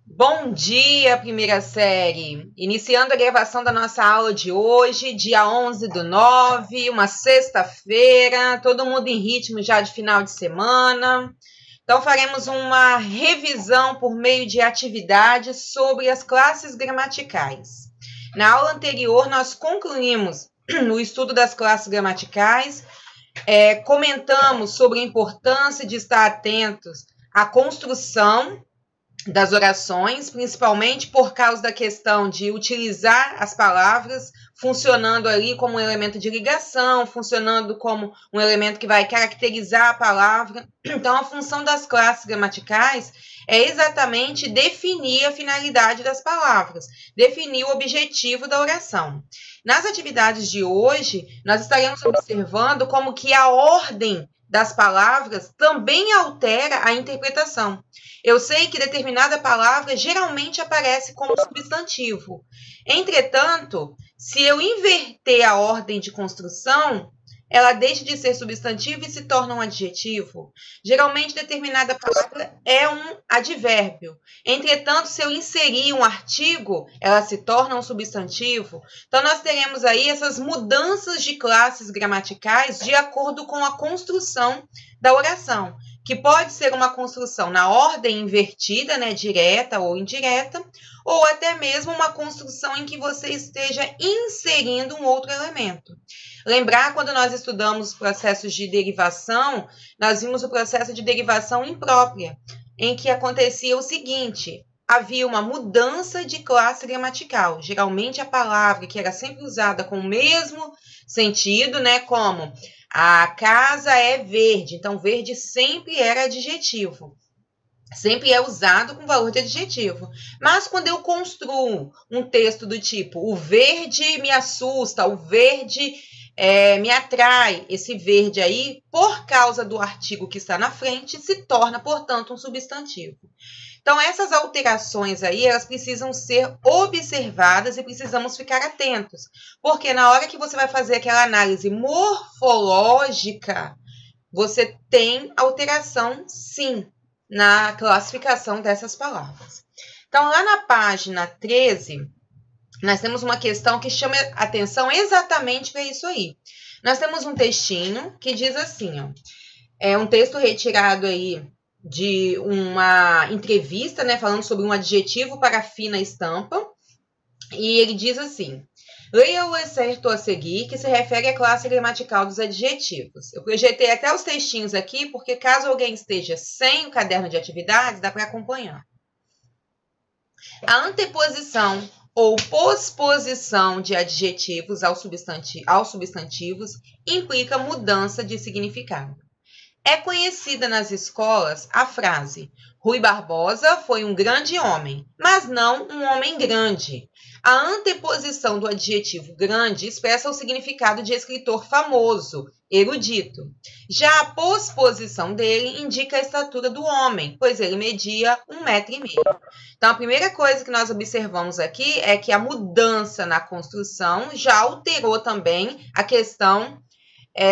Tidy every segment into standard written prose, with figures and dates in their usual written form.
Bom dia, primeira série! Iniciando a gravação da nossa aula de hoje, dia 11/9, uma sexta-feira, todo mundo em ritmo já de final de semana. Então, faremos uma revisão por meio de atividades sobre as classes gramaticais. Na aula anterior, nós concluímos o estudo das classes gramaticais, comentamos sobre a importância de estar atentos à construção das orações, principalmente por causa da questão de utilizar as palavras funcionando ali como um elemento de ligação, funcionando como um elemento que vai caracterizar a palavra. Então, a função das classes gramaticais é exatamente definir a finalidade das palavras, definir o objetivo da oração. Nas atividades de hoje, nós estaremos observando como que a ordem das palavras também altera a interpretação. Eu sei que determinada palavra geralmente aparece como substantivo. Entretanto, se eu inverter a ordem de construção, ela deixa de ser substantivo e se torna um adjetivo. Geralmente, determinada palavra é um advérbio. Entretanto, se eu inserir um artigo, ela se torna um substantivo. Então, nós teremos aí essas mudanças de classes gramaticais de acordo com a construção da oração, que pode ser uma construção na ordem invertida, né, direta ou indireta, ou até mesmo uma construção em que você esteja inserindo um outro elemento. Lembrar, quando nós estudamos processos de derivação, nós vimos o processo de derivação imprópria, em que acontecia o seguinte: havia uma mudança de classe gramatical. Geralmente, a palavra que era sempre usada com o mesmo sentido, né, como a casa é verde, então verde sempre era adjetivo. Sempre é usado com valor de adjetivo. Mas quando eu construo um texto do tipo o verde me assusta, o verde me atrai, esse verde aí, por causa do artigo que está na frente, se torna, portanto, um substantivo. Então, essas alterações aí, elas precisam ser observadas e precisamos ficar atentos. Porque na hora que você vai fazer aquela análise morfológica, você tem alteração, sim, na classificação dessas palavras. Então, lá na página 13, nós temos uma questão que chama atenção exatamente para isso aí. Nós temos um textinho que diz assim, ó, é um texto retirado aí de uma entrevista, né, falando sobre um adjetivo para fina estampa, e ele diz assim: leia o excerto a seguir, que se refere à classe gramatical dos adjetivos. Eu projetei até os textinhos aqui, porque caso alguém esteja sem o caderno de atividades, dá para acompanhar. A anteposição ou posposição de adjetivos aos substantivos implica mudança de significado. É conhecida nas escolas a frase: Rui Barbosa foi um grande homem, mas não um homem grande. A anteposição do adjetivo grande expressa o significado de escritor famoso, erudito. Já a posposição dele indica a estatura do homem, pois ele media 1,5 m. Então, a primeira coisa que nós observamos aqui é que a mudança na construção já alterou também a questão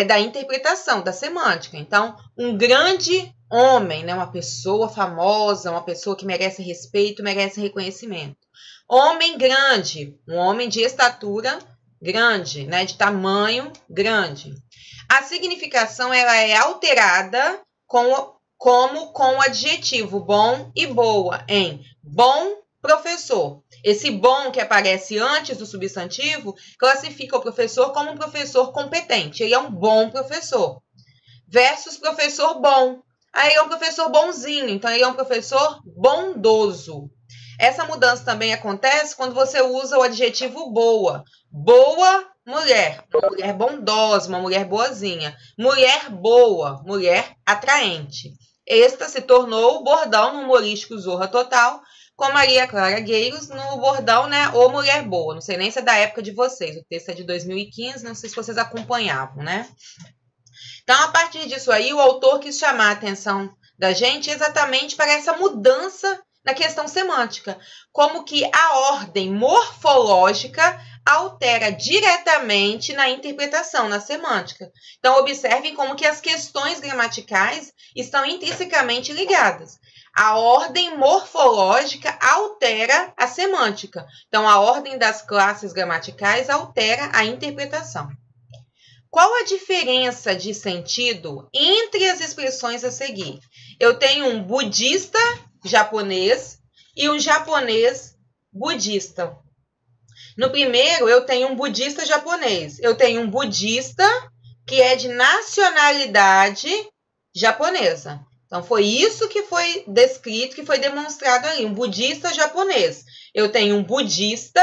da interpretação, da semântica. Então, um grande homem, né, uma pessoa famosa, uma pessoa que merece respeito, merece reconhecimento. Homem grande, um homem de estatura grande, né, de tamanho grande. A significação ela é alterada como com o adjetivo bom e boa em bom professor. Esse bom que aparece antes do substantivo classifica o professor como um professor competente. Ele é um bom professor. Versus professor bom. Aí ele é um professor bonzinho, então ele é um professor bondoso. Essa mudança também acontece quando você usa o adjetivo boa. Boa mulher, uma mulher bondosa, uma mulher boazinha. Mulher boa, mulher atraente. Esta se tornou o bordão no humorístico Zorra Total, com Maria Clara Gueiros no bordão, né, ou Mulher Boa. Não sei nem se é da época de vocês, o texto é de 2015, não sei se vocês acompanhavam, né? Então, a partir disso aí, o autor quis chamar a atenção da gente exatamente para essa mudança na questão semântica, como que a ordem morfológica altera diretamente na interpretação, na semântica. Então, observem como que as questões gramaticais estão intrinsecamente ligadas. A ordem morfológica altera a semântica. Então, a ordem das classes gramaticais altera a interpretação. Qual a diferença de sentido entre as expressões a seguir? Eu tenho um budista japonês e um japonês budista. No primeiro, eu tenho um budista japonês. Eu tenho um budista que é de nacionalidade japonesa. Então, foi isso que foi descrito, que foi demonstrado ali, um budista japonês. Eu tenho um budista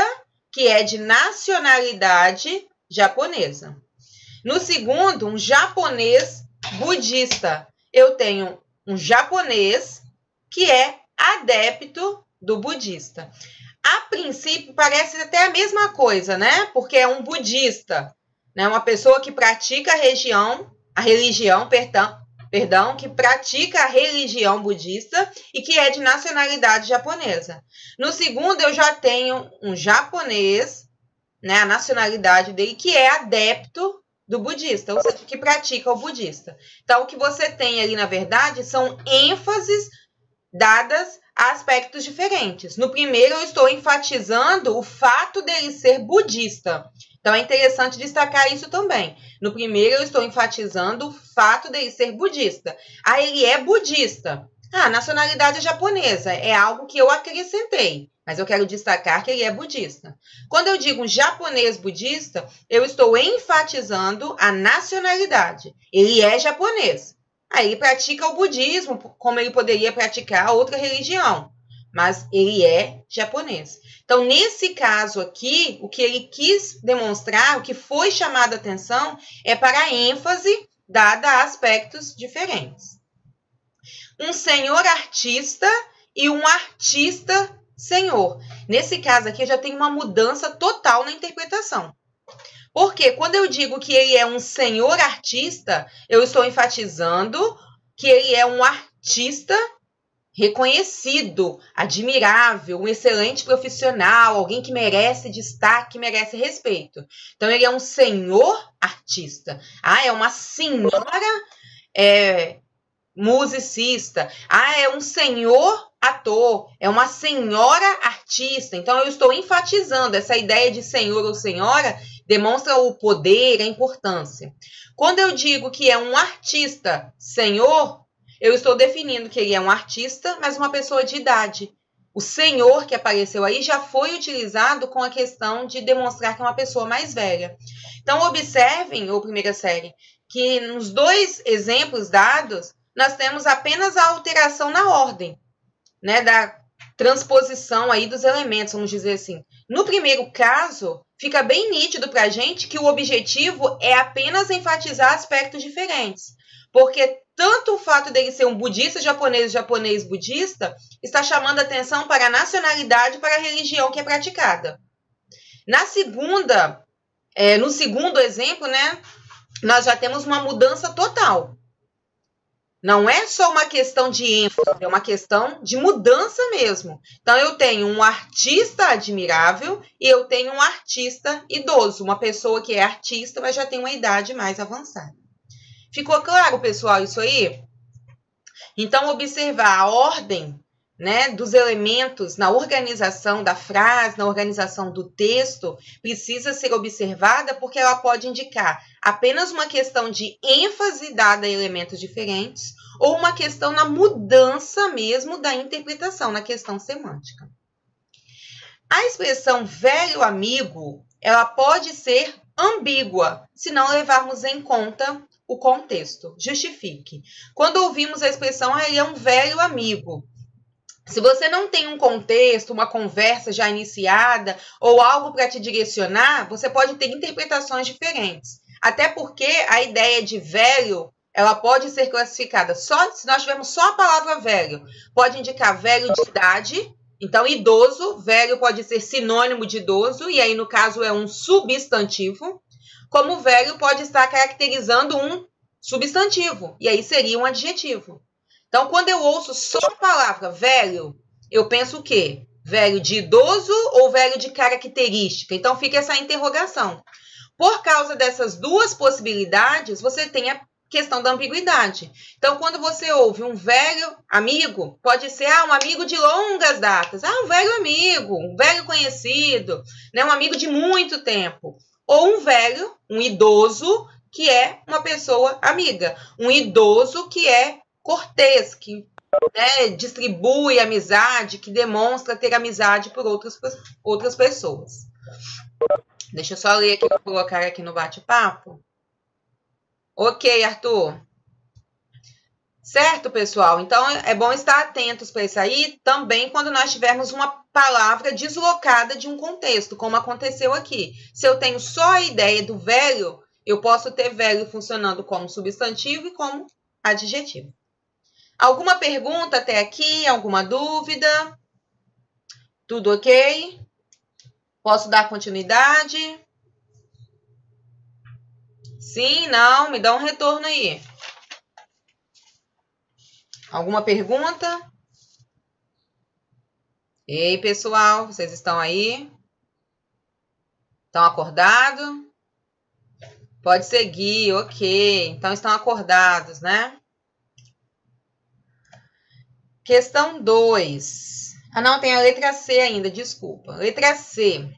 que é de nacionalidade japonesa. No segundo, um japonês budista. Eu tenho um japonês que é adepto do budista. A princípio, parece até a mesma coisa, né? Porque é um budista, né? Uma pessoa que pratica a religião, que pratica a religião budista e que é de nacionalidade japonesa. No segundo, eu já tenho um japonês, né? A nacionalidade dele, que é adepto do budista, ou seja, que pratica o budista. Então, o que você tem ali, na verdade, são ênfases dadas a aspectos diferentes. No primeiro, eu estou enfatizando o fato dele ser budista. Então, é interessante destacar isso também. No primeiro, eu estou enfatizando o fato dele ser budista. Ah, ele é budista. Ah, nacionalidade japonesa. É algo que eu acrescentei. Mas eu quero destacar que ele é budista. Quando eu digo japonês budista, eu estou enfatizando a nacionalidade. Ele é japonês. Aí ele pratica o budismo, como ele poderia praticar outra religião. Mas ele é japonês. Então, nesse caso aqui, o que ele quis demonstrar, o que foi chamado a atenção, é para a ênfase dada a aspectos diferentes. Um senhor artista e um artista senhor. Nesse caso aqui, eu já tenho uma mudança total na interpretação. Porque quando eu digo que ele é um senhor artista, eu estou enfatizando que ele é um artista reconhecido, admirável, um excelente profissional, alguém que merece destaque, merece respeito. Então, ele é um senhor artista. Ah, é uma senhora musicista. Ah, é um senhor ator, é uma senhora artista. Então, eu estou enfatizando essa ideia de senhor ou senhora, demonstra o poder, a importância. Quando eu digo que é um artista senhor, eu estou definindo que ele é um artista, mas uma pessoa de idade. O senhor que apareceu aí já foi utilizado com a questão de demonstrar que é uma pessoa mais velha. Então, observem, ou primeira série, que nos dois exemplos dados, nós temos apenas a alteração na ordem, né, da transposição aí dos elementos, vamos dizer assim. No primeiro caso, fica bem nítido para a gente que o objetivo é apenas enfatizar aspectos diferentes. Porque tanto o fato dele ser um budista japonês budista está chamando a atenção para a nacionalidade, para a religião que é praticada. No segundo exemplo, né, nós já temos uma mudança total. Não é só uma questão de ênfase, é uma questão de mudança mesmo. Então, eu tenho um artista admirável e eu tenho um artista idoso, uma pessoa que é artista, mas já tem uma idade mais avançada. Ficou claro, pessoal, isso aí? Então, observar a ordem, né, dos elementos na organização da frase, na organização do texto, precisa ser observada porque ela pode indicar apenas uma questão de ênfase dada a elementos diferentes ou uma questão na mudança mesmo da interpretação, na questão semântica. A expressão velho amigo, ela pode ser ambígua, se não levarmos em conta o contexto. Justifique. Quando ouvimos a expressão, ele é um velho amigo. Se você não tem um contexto, uma conversa já iniciada ou algo para te direcionar, você pode ter interpretações diferentes. Até porque a ideia de velho, ela pode ser classificada só se nós tivermos só a palavra velho. Pode indicar velho de idade, então idoso, velho pode ser sinônimo de idoso, e aí no caso é um substantivo. Como velho pode estar caracterizando um substantivo, e aí seria um adjetivo. Então, quando eu ouço só a palavra velho, eu penso o quê? Velho de idoso ou velho de característica? Então, fica essa interrogação. Por causa dessas duas possibilidades, você tem a questão da ambiguidade. Então, quando você ouve um velho amigo, pode ser um amigo de longas datas, um velho amigo, um velho conhecido, né, um amigo de muito tempo. Ou um velho, um idoso, que é uma pessoa amiga. Um idoso que é cortês, que distribui amizade, que demonstra ter amizade por outras pessoas. Deixa eu só ler aqui, vou colocar aqui no bate-papo. Ok, Arthur. Certo, pessoal? Então, é bom estar atentos para isso aí também quando nós tivermos uma palavra deslocada de um contexto, como aconteceu aqui. Se eu tenho só a ideia do velho, eu posso ter velho funcionando como substantivo e como adjetivo. Alguma pergunta até aqui? Alguma dúvida? Tudo ok? Posso dar continuidade? Sim, não? Me dá um retorno aí. Alguma pergunta? Ei, pessoal, vocês estão aí? Estão acordados? Pode seguir, ok. Então, estão acordados, né? Questão 2. Não, tem a letra C ainda, desculpa. Letra C.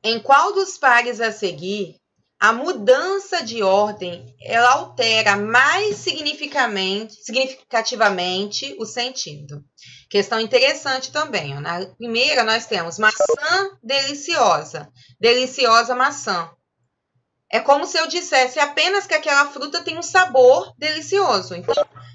Em qual dos pares a seguir, a mudança de ordem, ela altera mais significativamente o sentido? Questão interessante também. Ó. Na primeira, nós temos maçã deliciosa. Deliciosa maçã. É como se eu dissesse apenas que aquela fruta tem um sabor delicioso. Então,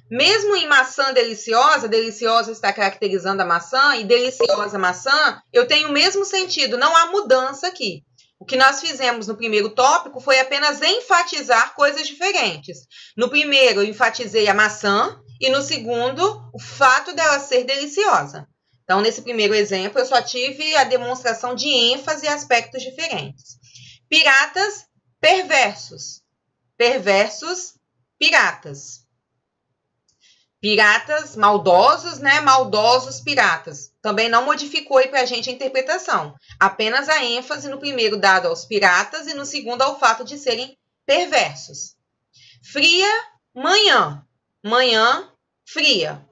mesmo em maçã deliciosa, deliciosa está caracterizando a maçã, e deliciosa maçã, eu tenho o mesmo sentido, não há mudança aqui. O que nós fizemos no primeiro tópico foi apenas enfatizar coisas diferentes. No primeiro, eu enfatizei a maçã, e no segundo, o fato dela ser deliciosa. Então, nesse primeiro exemplo, eu só tive a demonstração de ênfase e aspectos diferentes. Piratas, perversos. Perversos, piratas. Piratas, maldosos, né? Maldosos, piratas. Também não modificou aí pra gente a interpretação. Apenas a ênfase no primeiro dado aos piratas e no segundo ao fato de serem perversos. Fria, manhã. Manhã, fria.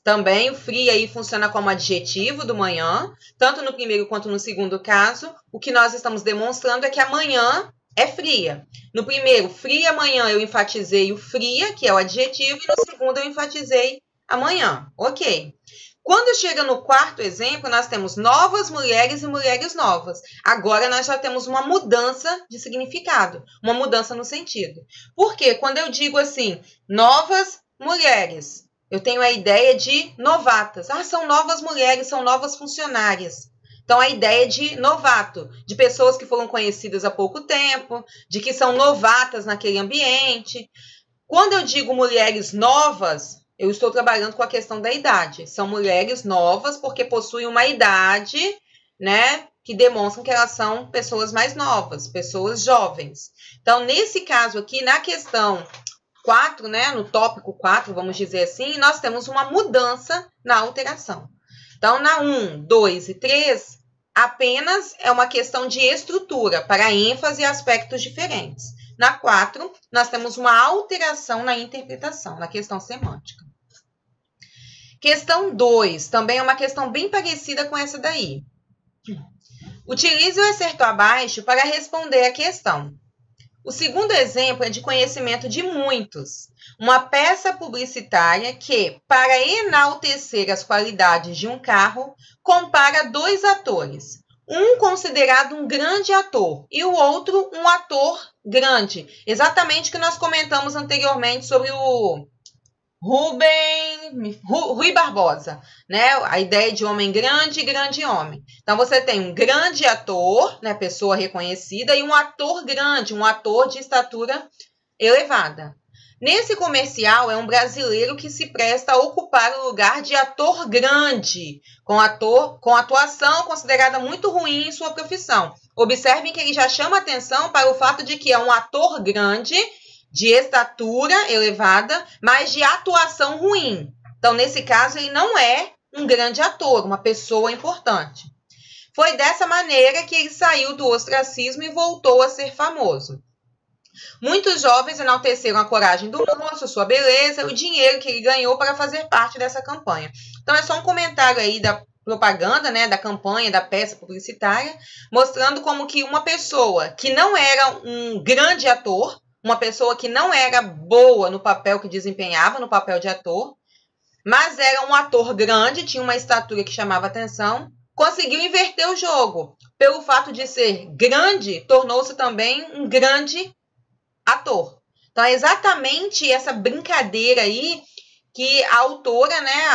Também o fria aí funciona como adjetivo do manhã. Tanto no primeiro quanto no segundo caso, o que nós estamos demonstrando é que a manhã é fria. No primeiro, fria manhã, eu enfatizei o fria, que é o adjetivo, e no segundo eu enfatizei a manhã. Ok. Quando chega no quarto exemplo, nós temos novas mulheres e mulheres novas. Agora nós já temos uma mudança de significado, uma mudança no sentido. Por quê? Quando eu digo assim, novas mulheres, eu tenho a ideia de novatas. São novas mulheres, são novas funcionárias. Então, a ideia de novato, de pessoas que foram conhecidas há pouco tempo, de que são novatas naquele ambiente. Quando eu digo mulheres novas, eu estou trabalhando com a questão da idade. São mulheres novas porque possuem uma idade, né, que demonstram que elas são pessoas mais novas, pessoas jovens. Então, nesse caso aqui, na questão 4, né, no tópico 4, vamos dizer assim, nós temos uma mudança na alteração. Então, na 1, 2 e 3, apenas é uma questão de estrutura, para ênfase e aspectos diferentes. Na 4, nós temos uma alteração na interpretação, na questão semântica. Questão 2, também é uma questão bem parecida com essa daí. Utilize o excerto abaixo para responder a questão. O segundo exemplo é de conhecimento de muitos. Uma peça publicitária que, para enaltecer as qualidades de um carro, compara dois atores. Um considerado um grande ator e o outro um ator grande. Exatamente o que nós comentamos anteriormente sobre o Rui Barbosa, né? A ideia de homem grande e grande homem. Então, você tem um grande ator, né? Pessoa reconhecida, e um ator grande, um ator de estatura elevada. Nesse comercial, é um brasileiro que se presta a ocupar o lugar de ator grande, com atuação considerada muito ruim em sua profissão. Observem que ele já chama atenção para o fato de que é um ator grande, de estatura elevada, mas de atuação ruim. Então, nesse caso, ele não é um grande ator, uma pessoa importante. Foi dessa maneira que ele saiu do ostracismo e voltou a ser famoso. Muitos jovens enalteceram a coragem do moço, sua beleza, o dinheiro que ele ganhou para fazer parte dessa campanha. Então é só um comentário aí da propaganda, né, da campanha, da peça publicitária, mostrando como que uma pessoa que não era um grande ator, uma pessoa que não era boa no papel que desempenhava, no papel de ator, mas era um ator grande, tinha uma estatura que chamava atenção, conseguiu inverter o jogo. Pelo fato de ser grande, tornou-se também um grande ator. Então é exatamente essa brincadeira aí que a autora, né,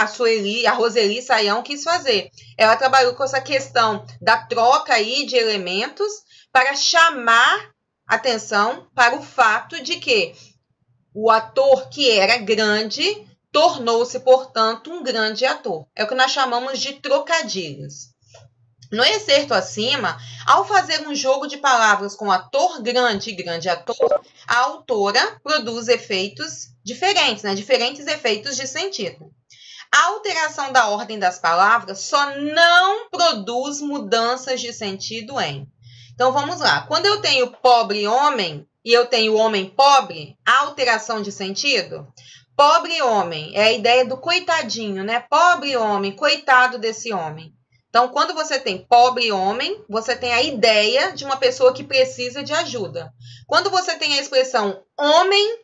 a Roseli Saião, quis fazer. Ela trabalhou com essa questão da troca aí de elementos para chamar atenção para o fato de que o ator que era grande tornou-se, portanto, um grande ator. É o que nós chamamos de trocadilhos. No excerto acima, ao fazer um jogo de palavras com ator grande e grande ator, a autora produz efeitos diferentes, né? Diferentes efeitos de sentido. A alteração da ordem das palavras só não produz mudanças de sentido em. Então, vamos lá. Quando eu tenho pobre homem e eu tenho homem pobre, há alteração de sentido? Pobre homem é a ideia do coitadinho, né? Pobre homem, coitado desse homem. Então, quando você tem pobre homem, você tem a ideia de uma pessoa que precisa de ajuda. Quando você tem a expressão homem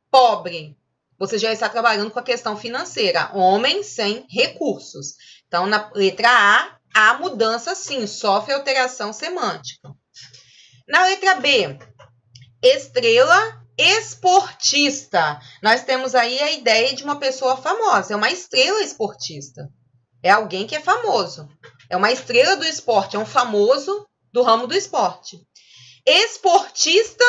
pobre, você já está trabalhando com a questão financeira. Homem sem recursos. Então, na letra A, há mudança sim, sofre alteração semântica. Na letra B, estrela esportista. Nós temos aí a ideia de uma pessoa famosa. É uma estrela esportista. É alguém que é famoso. É uma estrela do esporte, é um famoso do ramo do esporte. Esportista,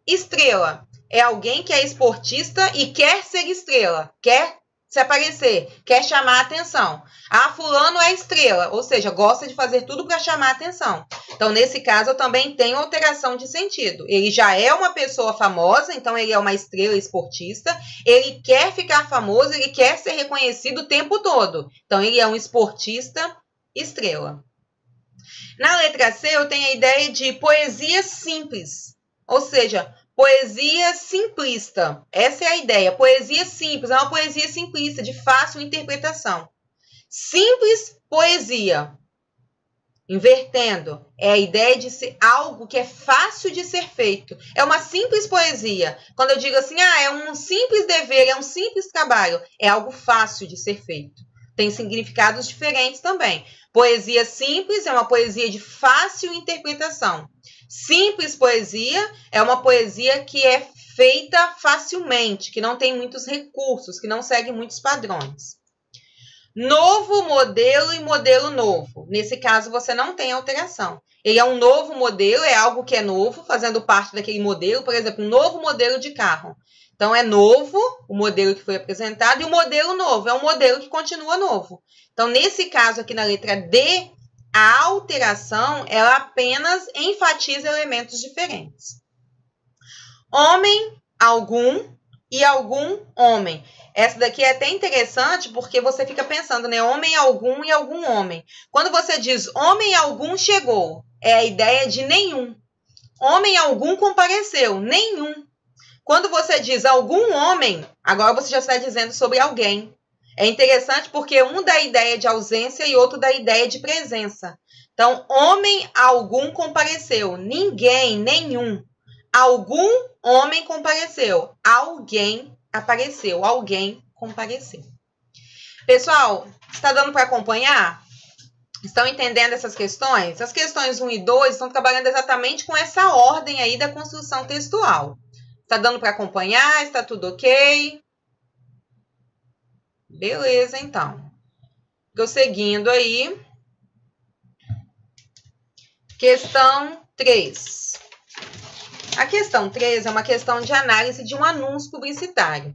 estrela. É alguém que é esportista e quer ser estrela, quer se aparecer, quer chamar a atenção. Ah, fulano é estrela, ou seja, gosta de fazer tudo para chamar a atenção. Então, nesse caso, eu também tenho alteração de sentido. Ele já é uma pessoa famosa, então ele é uma estrela esportista. Ele quer ficar famoso, ele quer ser reconhecido o tempo todo. Então, ele é um esportista estrela. Na letra C, eu tenho a ideia de poesia simples, ou seja, poesia simplista. Essa é a ideia. Poesia simples, é uma poesia simplista, de fácil interpretação. Simples poesia. Invertendo, é a ideia de ser algo que é fácil de ser feito. É uma simples poesia. Quando eu digo assim, é um simples dever, é um simples trabalho, é algo fácil de ser feito. Tem significados diferentes também. Poesia simples é uma poesia de fácil interpretação. Simples poesia é uma poesia que é feita facilmente, que não tem muitos recursos, que não segue muitos padrões. Novo modelo e modelo novo. Nesse caso, você não tem alteração. Ele é um novo modelo, é algo que é novo, fazendo parte daquele modelo, por exemplo, um novo modelo de carro. Então, é novo o modelo que foi apresentado e o modelo novo é um modelo que continua novo. Então, nesse caso aqui na letra D, a alteração, ela apenas enfatiza elementos diferentes. Homem, algum e algum homem. Essa daqui é até interessante porque você fica pensando, né? Homem algum e algum homem. Quando você diz homem algum chegou, é a ideia de nenhum. Homem algum compareceu, nenhum. Quando você diz algum homem, agora você já está dizendo sobre alguém. É interessante porque um dá a ideia de ausência e outro dá a ideia de presença. Então, homem algum compareceu, ninguém, nenhum. Algum homem compareceu, alguém apareceu, alguém compareceu. Pessoal, está dando para acompanhar? Estão entendendo essas questões? As questões 1 e 2 estão trabalhando exatamente com essa ordem aí da construção textual. Está dando para acompanhar? Está tudo ok? Beleza, então. Prosseguindo aí. Questão 3. A questão 3 é uma questão de análise de um anúncio publicitário.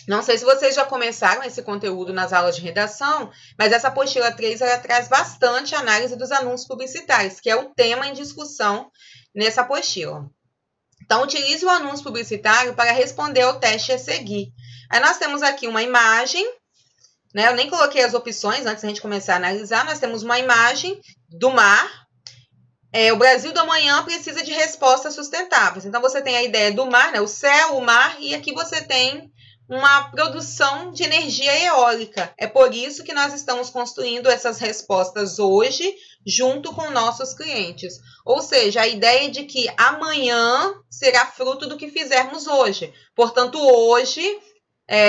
Não sei se vocês já começaram esse conteúdo nas aulas de redação, mas essa apostila 3 ela traz bastante análise dos anúncios publicitários, que é o tema em discussão nessa apostila. Então, utilize o anúncio publicitário para responder ao teste a seguir. Aí nós temos aqui uma imagem né? Eu nem coloquei as opções antes da gente começar a analisar. Nós temos uma imagem do mar. O Brasil do amanhã precisa de respostas sustentáveis. Então, você tem a ideia do mar, né? O céu, o mar, e aqui você tem uma produção de energia eólica. É por isso que nós estamos construindo essas respostas hoje, junto com nossos clientes. Ou seja, a ideia de que amanhã será fruto do que fizermos hoje. Portanto, hoje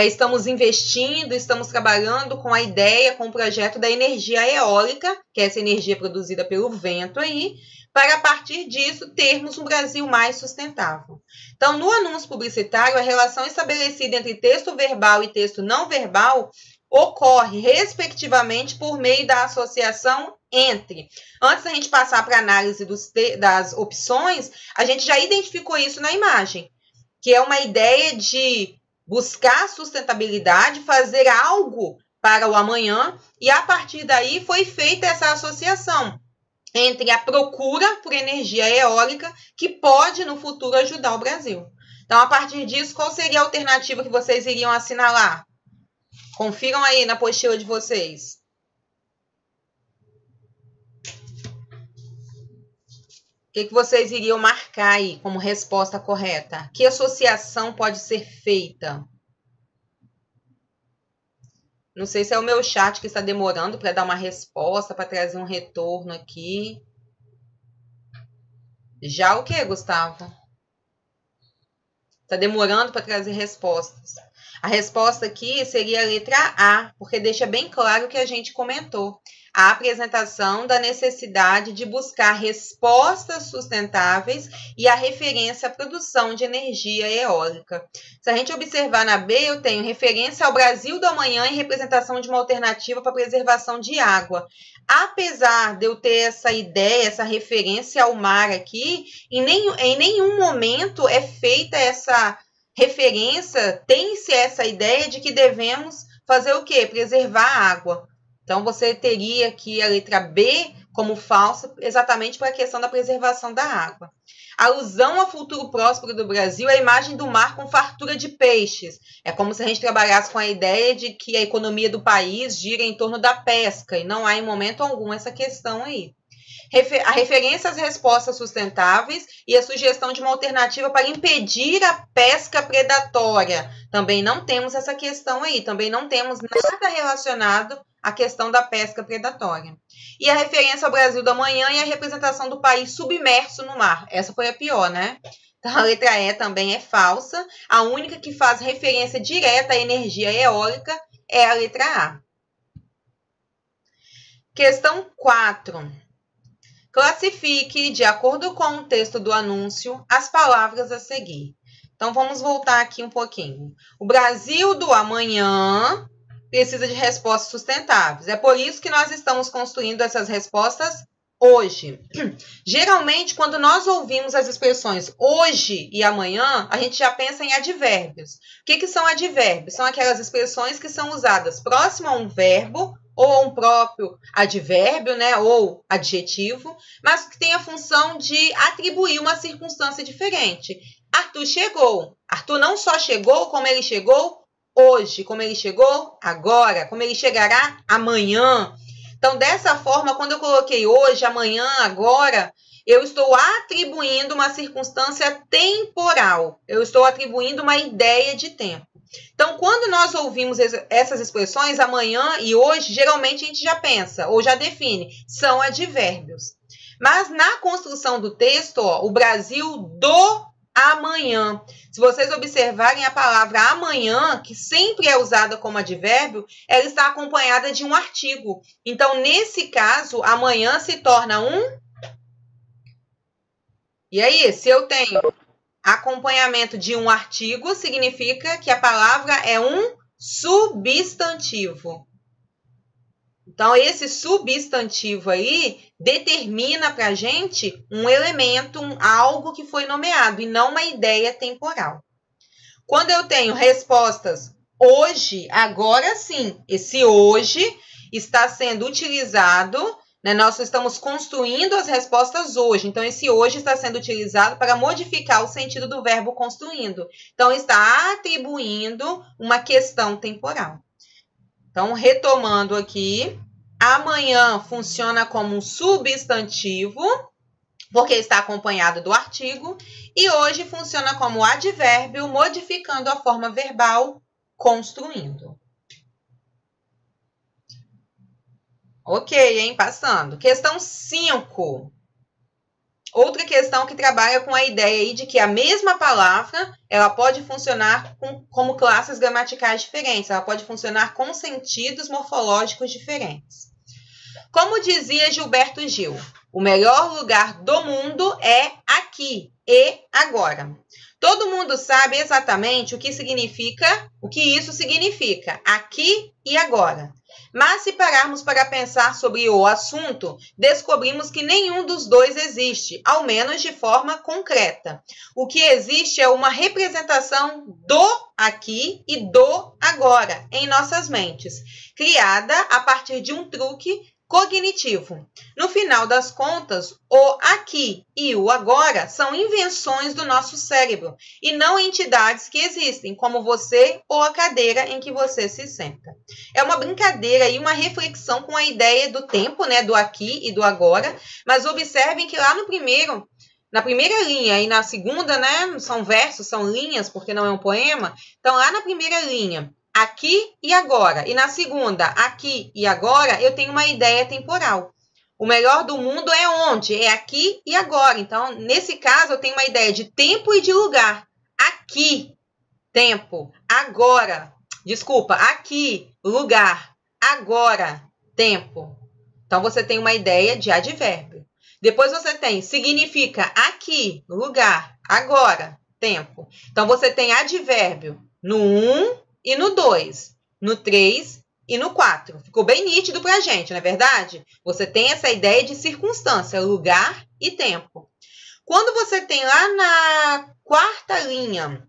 estamos investindo, estamos trabalhando com a ideia, com o projeto da energia eólica, que é essa energia produzida pelo vento aí, para a partir disso termos um Brasil mais sustentável. Então, no anúncio publicitário, a relação estabelecida entre texto verbal e texto não verbal ocorre, respectivamente, por meio da associação entre. Antes da gente passar para a análise das opções, a gente já identificou isso na imagem, que é uma ideia de buscar sustentabilidade, fazer algo para o amanhã, e a partir daí foi feita essa associação entre a procura por energia eólica, que pode no futuro ajudar o Brasil. Então, a partir disso, qual seria a alternativa que vocês iriam assinalar? Confiram aí na apostila de vocês. O que vocês iriam marcar aí como resposta correta? Que associação pode ser feita? Não sei se é o meu chat que está demorando para dar uma resposta, para trazer um retorno aqui. Já o que, Gustavo? Está demorando para trazer respostas. A resposta aqui seria a letra A, porque deixa bem claro o que a gente comentou. A apresentação da necessidade de buscar respostas sustentáveis e a referência à produção de energia eólica. Se a gente observar na B, eu tenho referência ao Brasil do amanhã e representação de uma alternativa para a preservação de água. Apesar de eu ter essa ideia, essa referência ao mar aqui, em nenhum momento é feita essa referência, tem-se essa ideia de que devemos fazer o quê? Preservar a água. Então, você teria aqui a letra B como falsa, exatamente para a questão da preservação da água. A alusão ao futuro próspero do Brasil é a imagem do mar com fartura de peixes. É como se a gente trabalhasse com a ideia de que a economia do país gira em torno da pesca, e não há em momento algum essa questão aí. A referência às respostas sustentáveis e a sugestão de uma alternativa para impedir a pesca predatória. Também não temos essa questão aí, também não temos nada relacionado à questão da pesca predatória. E a referência ao Brasil do amanhã e a representação do país submerso no mar. Essa foi a pior, né? Então, a letra E também é falsa. A única que faz referência direta à energia eólica é a letra A. Questão 4. Classifique, de acordo com o texto do anúncio, as palavras a seguir. Então, vamos voltar aqui um pouquinho. O Brasil do amanhã precisa de respostas sustentáveis. É por isso que nós estamos construindo essas respostas hoje. Geralmente, quando nós ouvimos as expressões hoje e amanhã, a gente já pensa em advérbios. O que são advérbios? São aquelas expressões que são usadas próximo a um verbo ou a um próprio advérbio, né, ou adjetivo, mas que tem a função de atribuir uma circunstância diferente. Arthur chegou. Arthur não só chegou, como ele chegou hoje, como ele chegou agora, como ele chegará amanhã. Então, dessa forma, quando eu coloquei hoje, amanhã, agora, eu estou atribuindo uma circunstância temporal. Eu estou atribuindo uma ideia de tempo. Então, quando nós ouvimos essas expressões, amanhã e hoje, geralmente a gente já pensa ou já define, são advérbios. Mas na construção do texto, o Brasil do amanhã. Se vocês observarem a palavra amanhã, que sempre é usada como advérbio, ela está acompanhada de um artigo. Então, nesse caso, amanhã se torna um... E aí, se eu tenho acompanhamento de um artigo, significa que a palavra é um substantivo. Então, esse substantivo aí determina para a gente um elemento, algo que foi nomeado, e não uma ideia temporal. Quando eu tenho respostas hoje, agora sim, esse hoje está sendo utilizado, né? Nós estamos construindo as respostas hoje. Então, esse hoje está sendo utilizado para modificar o sentido do verbo construindo. Então, está atribuindo uma questão temporal. Então, retomando aqui, amanhã funciona como um substantivo, porque está acompanhado do artigo, e hoje funciona como advérbio, modificando a forma verbal, construindo. Ok, hein? Passando. Questão 5. Outra questão que trabalha com a ideia aí de que a mesma palavra, ela pode funcionar como classes gramaticais diferentes, ela pode funcionar com sentidos morfológicos diferentes. Como dizia Gilberto Gil, o melhor lugar do mundo é aqui e agora. Todo mundo sabe exatamente o que isso significa, aqui e agora. Mas se pararmos para pensar sobre o assunto, descobrimos que nenhum dos dois existe, ao menos de forma concreta. O que existe é uma representação do aqui e do agora em nossas mentes, criada a partir de um truque cognitivo. No final das contas, o aqui e o agora são invenções do nosso cérebro e não entidades que existem, como você ou a cadeira em que você se senta. É uma brincadeira e uma reflexão com a ideia do tempo, né, do aqui e do agora, mas observem que lá na primeira linha e na segunda, né, são versos, são linhas, porque não é um poema. Então, lá na primeira linha, aqui e agora. E na segunda, aqui e agora, eu tenho uma ideia temporal. O melhor do mundo é onde? É aqui e agora. Então, nesse caso, eu tenho uma ideia de tempo e de lugar. Aqui, tempo. Agora. Desculpa, aqui, lugar. Agora, tempo. Então, você tem uma ideia de advérbio. Depois você tem significa aqui, lugar. Agora, tempo. Então, você tem advérbio no 1 e no 2, no 3 e no 4. Ficou bem nítido para a gente, não é verdade? Você tem essa ideia de circunstância, lugar e tempo. Quando você tem lá na quarta linha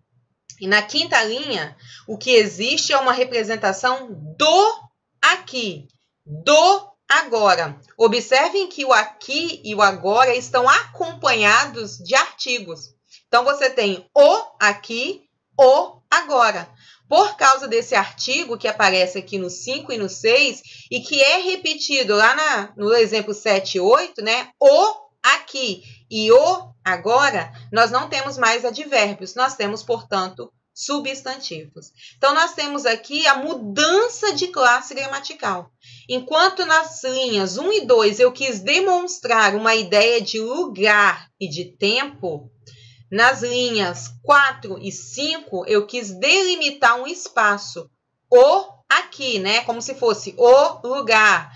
e na quinta linha, o que existe é uma representação do aqui, do agora. Observem que o aqui e o agora estão acompanhados de artigos. Então, você tem o aqui, o agora. Por causa desse artigo que aparece aqui no 5 e no 6 e que é repetido lá no exemplo 7 e 8, né? O aqui e o agora, nós não temos mais advérbios, nós temos, portanto, substantivos. Então, nós temos aqui a mudança de classe gramatical. Enquanto nas linhas 1 e 2 eu quis demonstrar uma ideia de lugar e de tempo, nas linhas 4 e 5, eu quis delimitar um espaço. O aqui, né? Como se fosse o lugar,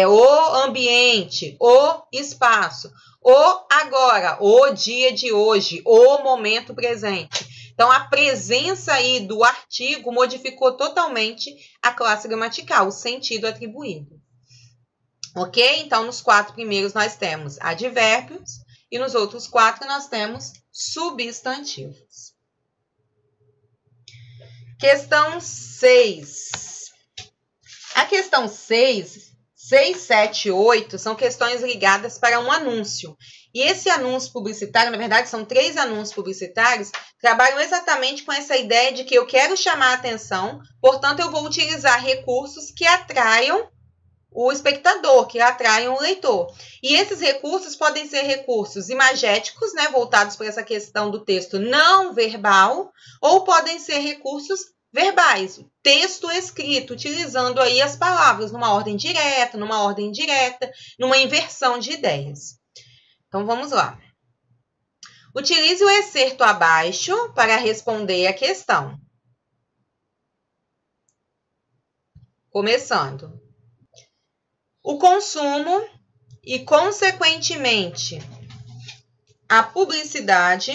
o ambiente, o espaço. O agora, o dia de hoje, o momento presente. Então, a presença aí do artigo modificou totalmente a classe gramatical, o sentido atribuído. Ok? Então, nos 4 primeiros nós temos advérbios e nos outros 4 nós temos substantivos. Questão 6. A questão 6, 7 e 8 são questões ligadas para um anúncio. E esse anúncio publicitário, na verdade, são 3 anúncios publicitários, trabalham exatamente com essa ideia de que eu quero chamar a atenção, portanto, eu vou utilizar recursos que atraiam o espectador, que atraiam o leitor. E esses recursos podem ser recursos imagéticos, né, voltados para essa questão do texto não verbal, ou podem ser recursos verbais, texto escrito, utilizando aí as palavras numa ordem direta, numa ordem indireta, numa inversão de ideias. Então, vamos lá. Utilize o excerto abaixo para responder a questão. Começando. O consumo e, consequentemente, a publicidade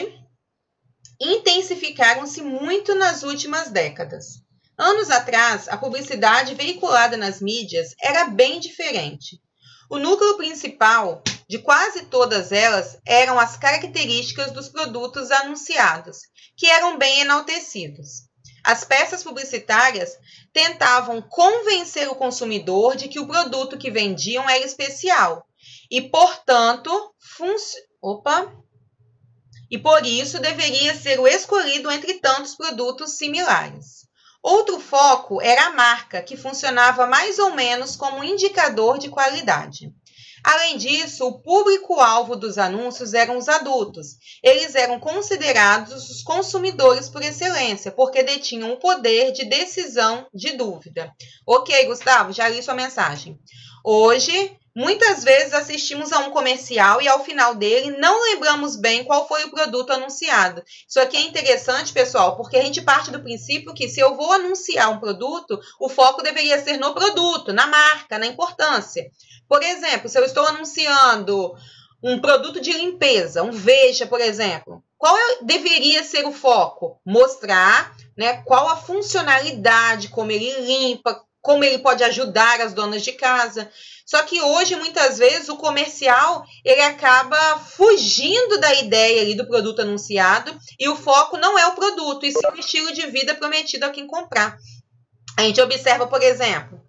intensificaram-se muito nas últimas décadas. Anos atrás, a publicidade veiculada nas mídias era bem diferente. O núcleo principal de quase todas elas eram as características dos produtos anunciados, que eram bem enaltecidos. As peças publicitárias tentavam convencer o consumidor de que o produto que vendiam era especial e, portanto, por isso deveria ser o escolhido entre tantos produtos similares. Outro foco era a marca, que funcionava mais ou menos como um indicador de qualidade. Além disso, o público-alvo dos anúncios eram os adultos. Eles eram considerados os consumidores por excelência, porque detinham o poder de decisão de dúvida. Ok, Gustavo, já li sua mensagem. Hoje, muitas vezes assistimos a um comercial e ao final dele não lembramos bem qual foi o produto anunciado. Isso aqui é interessante, pessoal, porque a gente parte do princípio que se eu vou anunciar um produto, o foco deveria ser no produto, na marca, na importância. Por exemplo, se eu estou anunciando um produto de limpeza, um Veja, por exemplo, qual deveria ser o foco? Mostrar, né, qual a funcionalidade, como ele limpa, como ele pode ajudar as donas de casa. Só que hoje, muitas vezes, o comercial ele acaba fugindo da ideia ali do produto anunciado e o foco não é o produto, e sim o estilo de vida prometido a quem comprar. A gente observa, por exemplo,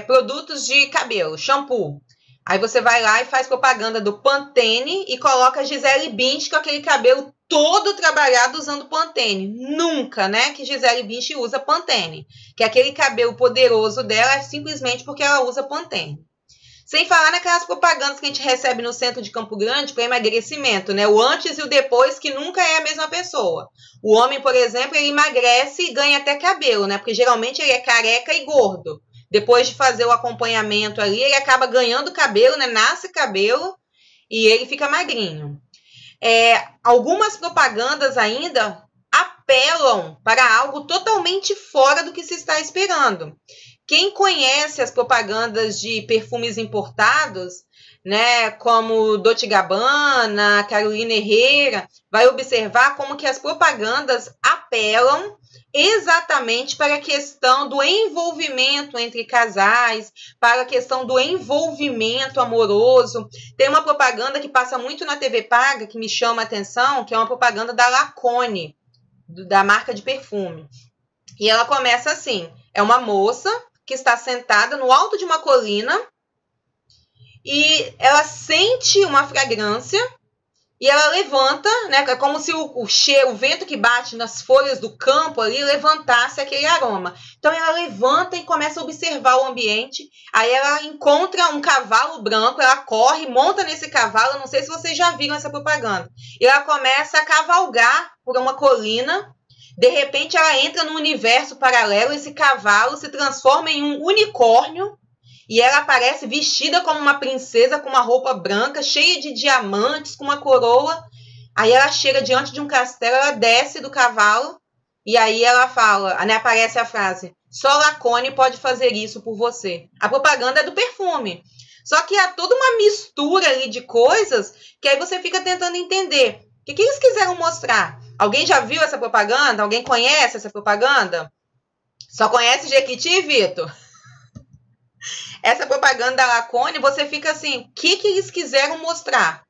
produtos de cabelo, shampoo. Aí você vai lá e faz propaganda do Pantene e coloca a Gisele Bündchen com aquele cabelo todo trabalhado usando Pantene. Nunca, né, que Gisele Bündchen usa Pantene. Que aquele cabelo poderoso dela é simplesmente porque ela usa Pantene. Sem falar naquelas propagandas que a gente recebe no centro de Campo Grande para emagrecimento, né? O antes e o depois, que nunca é a mesma pessoa. O homem, por exemplo, ele emagrece e ganha até cabelo, né? Porque geralmente ele é careca e gordo. Depois de fazer o acompanhamento ali, ele acaba ganhando cabelo, né? Nasce cabelo e ele fica magrinho. Algumas propagandas ainda apelam para algo totalmente fora do que se está esperando. Quem conhece as propagandas de perfumes importados, né, como Dolce & Gabbana, Carolina Herrera, vai observar como que as propagandas apelam exatamente para a questão do envolvimento entre casais, para a questão do envolvimento amoroso. Tem uma propaganda que passa muito na TV paga, que me chama a atenção, que é uma propaganda da Lancôme, da marca de perfume. E ela começa assim, é uma moça que está sentada no alto de uma colina e ela sente uma fragrância e ela levanta, né? É como se o cheiro, o vento que bate nas folhas do campo ali levantasse aquele aroma. Então ela levanta e começa a observar o ambiente. Aí ela encontra um cavalo branco, ela corre, monta nesse cavalo. Não sei se vocês já viram essa propaganda. E ela começa a cavalgar por uma colina. De repente ela entra num universo paralelo, esse cavalo se transforma em um unicórnio e ela aparece vestida como uma princesa com uma roupa branca, cheia de diamantes, com uma coroa. Aí ela chega diante de um castelo, ela desce do cavalo e aí ela fala, né, aparece a frase, só Lancôme pode fazer isso por você. A propaganda é do perfume. Só que há toda uma mistura ali de coisas que aí você fica tentando entender. O que eles quiseram mostrar? Alguém já viu essa propaganda? Alguém conhece essa propaganda? Só conhece Jequiti, Vitor? Essa propaganda da Lancôme, você fica assim, o que eles quiseram mostrar?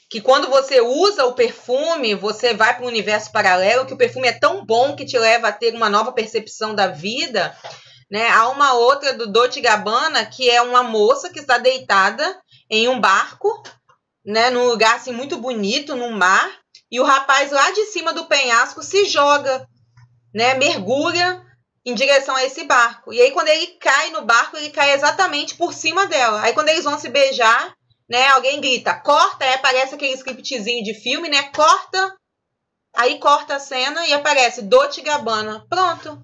Que quando você usa o perfume, você vai para um universo paralelo, que o perfume é tão bom que te leva a ter uma nova percepção da vida, né? Há uma outra do Dolce & Gabbana, que é uma moça que está deitada em um barco, né, num lugar assim, muito bonito, no mar, e o rapaz lá de cima do penhasco se joga, né, mergulha em direção a esse barco. E aí, quando ele cai no barco, ele cai exatamente por cima dela. Aí, quando eles vão se beijar, né, alguém grita, corta, aí aparece aquele scriptzinho de filme, né, corta, aí corta a cena e aparece Dolce & Gabbana. Pronto.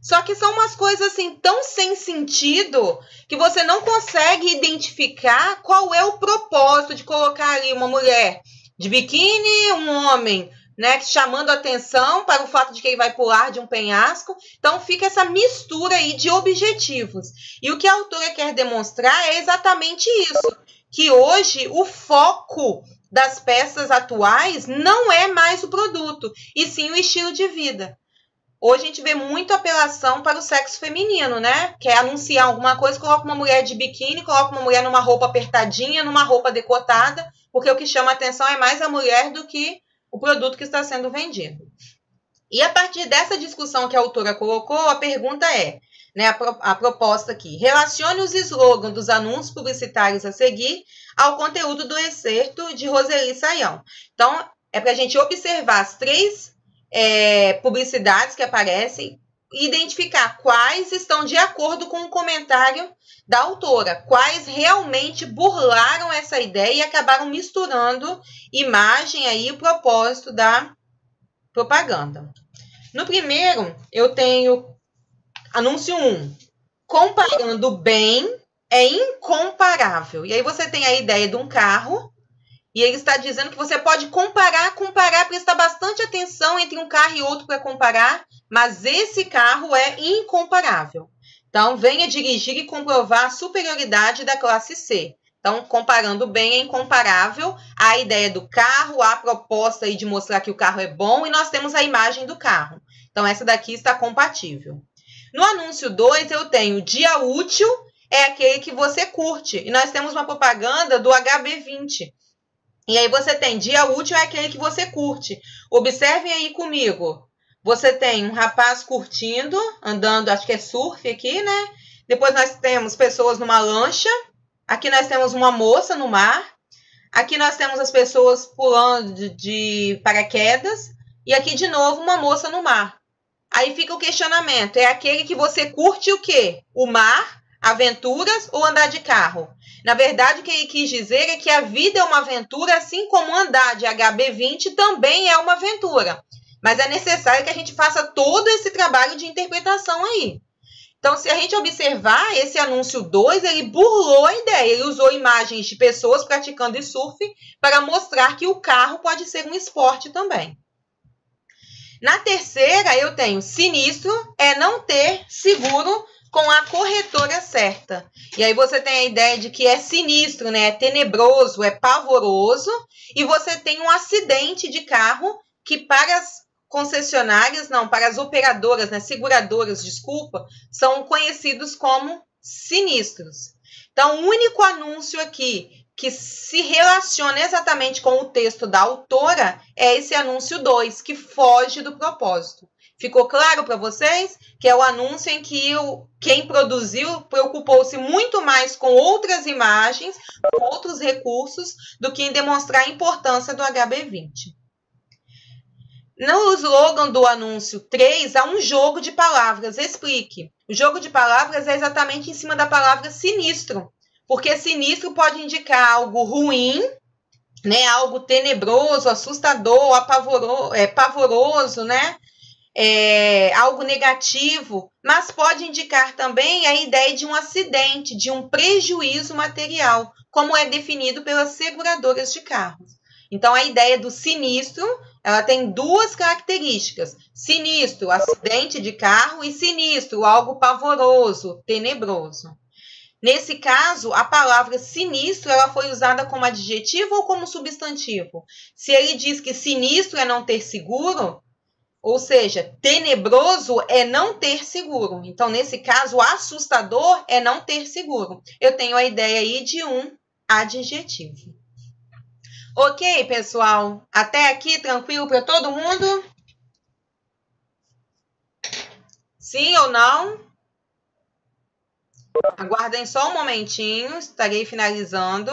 Só que são umas coisas assim tão sem sentido que você não consegue identificar qual é o propósito de colocar ali uma mulher de biquíni, um homem, né, chamando atenção para o fato de que ele vai pular de um penhasco. Então fica essa mistura aí de objetivos. E o que a autora quer demonstrar é exatamente isso, que hoje o foco das peças atuais não é mais o produto, e sim o estilo de vida. Hoje a gente vê muito apelação para o sexo feminino, né? Quer anunciar alguma coisa, coloca uma mulher de biquíni, coloca uma mulher numa roupa apertadinha, numa roupa decotada, porque o que chama atenção é mais a mulher do que o produto que está sendo vendido. E a partir dessa discussão que a autora colocou, a pergunta é, né, a proposta aqui, relacione os slogans dos anúncios publicitários a seguir ao conteúdo do excerto de Roseli Saião. Então, é para a gente observar as três publicidades que aparecem, identificar quais estão de acordo com o comentário da autora, quais realmente burlaram essa ideia e acabaram misturando imagem aí e o propósito da propaganda. No primeiro, eu tenho anúncio 1. Comparando bem é incomparável. E aí você tem a ideia de um carro e ele está dizendo que você pode comparar, prestar bastante atenção entre um carro e outro para comparar, mas esse carro é incomparável. Então, venha dirigir e comprovar a superioridade da classe C. Então, comparando bem é incomparável. A ideia do carro, a proposta aí de mostrar que o carro é bom e nós temos a imagem do carro. Então, essa daqui está compatível. No anúncio 2, eu tenho dia útil, é aquele que você curte. E nós temos uma propaganda do HB20. E aí você tem dia útil, é aquele que você curte. Observem aí comigo. Você tem um rapaz curtindo, andando, acho que é surf aqui, né? Depois nós temos pessoas numa lancha. Aqui nós temos uma moça no mar. Aqui nós temos as pessoas pulando de paraquedas. E aqui de novo uma moça no mar. Aí fica o questionamento. É aquele que você curte o quê? O mar, aventuras ou andar de carro? Na verdade, o que ele quis dizer é que a vida é uma aventura, assim como andar de HB20 também é uma aventura. Mas é necessário que a gente faça todo esse trabalho de interpretação aí. Então, se a gente observar, esse anúncio 2, ele burlou a ideia. Ele usou imagens de pessoas praticando surf para mostrar que o carro pode ser um esporte também. Na terceira, eu tenho sinistro é não ter seguro com a corretora certa. E aí você tem a ideia de que é sinistro, né? É tenebroso, é pavoroso. E você tem um acidente de carro que para as concessionárias, não, para as operadoras, né? Seguradoras, desculpa, são conhecidos como sinistros. Então, o único anúncio aqui que se relaciona exatamente com o texto da autora é esse anúncio 2, que foge do propósito. Ficou claro para vocês? Que é o anúncio em que quem produziu preocupou-se muito mais com outras imagens, com outros recursos, do que em demonstrar a importância do HB20. No slogan do anúncio 3, há um jogo de palavras. Explique. O jogo de palavras é exatamente em cima da palavra sinistro, porque sinistro pode indicar algo ruim, né? Algo tenebroso, assustador, pavoroso, né? Algo negativo, mas pode indicar também a ideia de um acidente, de um prejuízo material, como é definido pelas seguradoras de carros. Então, a ideia do sinistro, ela tem duas características: sinistro, acidente de carro, e sinistro, algo pavoroso, tenebroso. Nesse caso, a palavra sinistro ela foi usada como adjetivo ou como substantivo? Se ele diz que sinistro é não ter seguro, ou seja, tenebroso é não ter seguro. Então, nesse caso, assustador é não ter seguro. Eu tenho a ideia aí de um adjetivo. Ok, pessoal? Até aqui, tranquilo para todo mundo? Sim ou não? Aguardem só um momentinho, estarei finalizando.